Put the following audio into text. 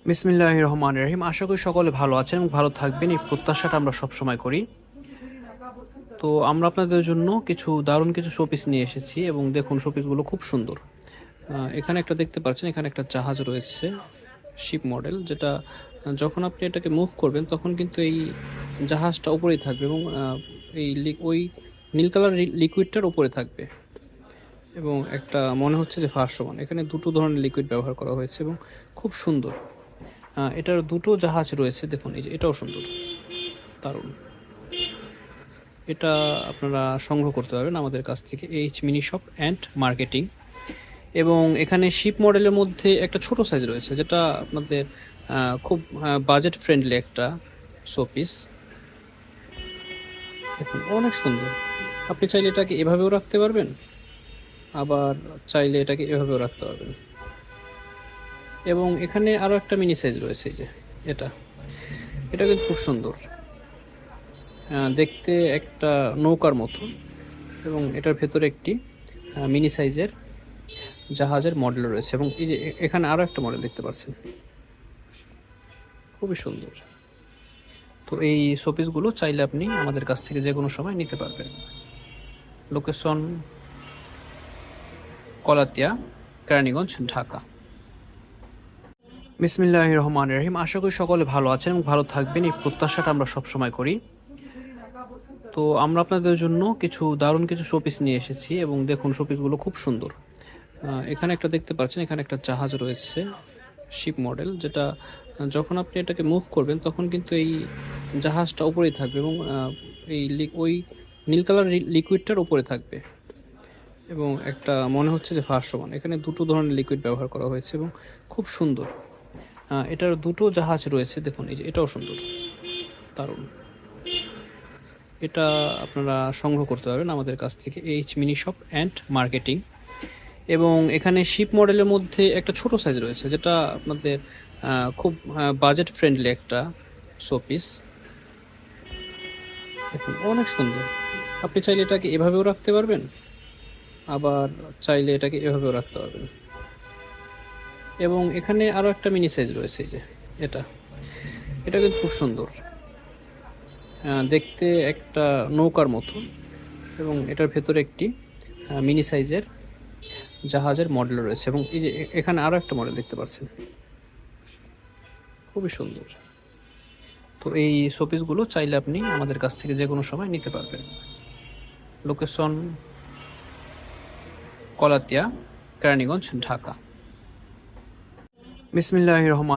বিসমিল্লাহির রহমানির রহিম। আশা করি সকলে ভালো আছেন এবং ভালো থাকবেন, এই প্রত্যাশাটা আমরা সবসময় করি। তো আমরা আপনাদের জন্য দারুণ কিছু শোপিস নিয়ে এসেছি এবং দেখুন শোপিসগুলো খুব সুন্দর। এখানে একটা দেখতে পাচ্ছেন, এখানে একটা জাহাজ রয়েছে, শিপ মডেল, যেটা যখন আপনি এটাকে মুভ করবেন তখন কিন্তু এই জাহাজটা উপরেই থাকবে এবং ওই নীল কালার লিকুইডটার উপরে থাকবে এবং একটা মনে হচ্ছে যে ভাসমান। এখানে দুটো ধরনের লিকুইড ব্যবহার করা হয়েছে এবং খুব সুন্দর। এটার দুটো জাহাজ রয়েছে, দেখুন এই যে এটাও সুন্দর, দারুণ। এটা আপনারা সংগ্রহ করতে পারবেন আমাদের কাছ থেকে, H mini shop and marketing. এবং এখানে শিপ মডেলের মধ্যে একটা ছোট সাইজ রয়েছে, যেটা আপনাদের খুব বাজেট ফ্রেন্ডলি একটা শোপিস। দেখুন অনেক সুন্দর। আপনি চাইলে এটাকে এভাবেও রাখতে পারবেন, আবার চাইলে এটাকে এভাবেও রাখতে পারবেন। এবং এখানে আরও একটা মিনি সাইজ রয়েছে, এই যে এটা এটা কিন্তু খুব সুন্দর, দেখতে একটা নৌকার মতো। এবং এটার ভেতরে একটি মিনি সাইজের জাহাজের মডেল রয়েছে এবং এই যে এখানে আরও একটা মডেল দেখতে পাচ্ছেন, খুবই সুন্দর। তো এই শোপিসগুলো চাইলে আপনি আমাদের কাছ থেকে যে কোনো সময় নিতে পারবেন। লোকেশন কলাতিয়া, কেরানীগঞ্জ, ঢাকা। বিসমিল্লাহির রহমানির রহিম। আশা করি সকলে ভালো আছেন এবং ভালো থাকবেন, এই প্রত্যাশাটা আমরা সবসময় করি। তো আমরা আপনাদের জন্য দারুণ কিছু শোপিস নিয়ে এসেছি এবং দেখুন শোপিসগুলো খুব সুন্দর। এখানে একটা দেখতে পাচ্ছেন, এখানে একটা জাহাজ রয়েছে, শিপ মডেল, যেটা যখন আপনি এটাকে মুভ করবেন তখন কিন্তু এই জাহাজটা উপরেই থাকবে এবং ওই নীল কালার লিকুইডটার উপরে থাকবে এবং একটা মনে হচ্ছে যে ভাসমান। এখানে দুটো ধরনের লিকুইড ব্যবহার করা হয়েছে এবং খুব সুন্দর। এটার দুটো জাহাজ রয়েছে, দেখুন এই যে এটাও সুন্দর, দারুণ। এটা আপনারা সংগ্রহ করতে পারবেন আমাদের কাছ থেকে, H mini shop and marketing. এবং এখানে শিপ মডেলের মধ্যে একটা ছোট সাইজ রয়েছে, যেটা আপনাদের খুব বাজেট ফ্রেন্ডলি একটা শোপিস। দেখুন অনেক সুন্দর। আপনি চাইলে এটাকে এভাবেও রাখতে পারবেন, আবার চাইলে এটাকে এভাবেও রাখতে পারবেন। এবং এখানে আরও একটা মিনি সাইজ রয়েছে, এই যে এটা এটা কিন্তু খুব সুন্দর, দেখতে একটা নৌকার মতো। এবং এটার ভেতরে একটি মিনি সাইজের জাহাজের মডেল রয়েছে এবং এই যে এখানে আরও একটা মডেল দেখতে পাচ্ছেন, খুবই সুন্দর। তো এই শোপিসগুলো চাইলে আপনি আমাদের কাছ থেকে যে কোনো সময় নিতে পারবেন। লোকেশন কলাতিয়া, কেরানীগঞ্জ, ঢাকা। বিসমিল্লাহির রহমান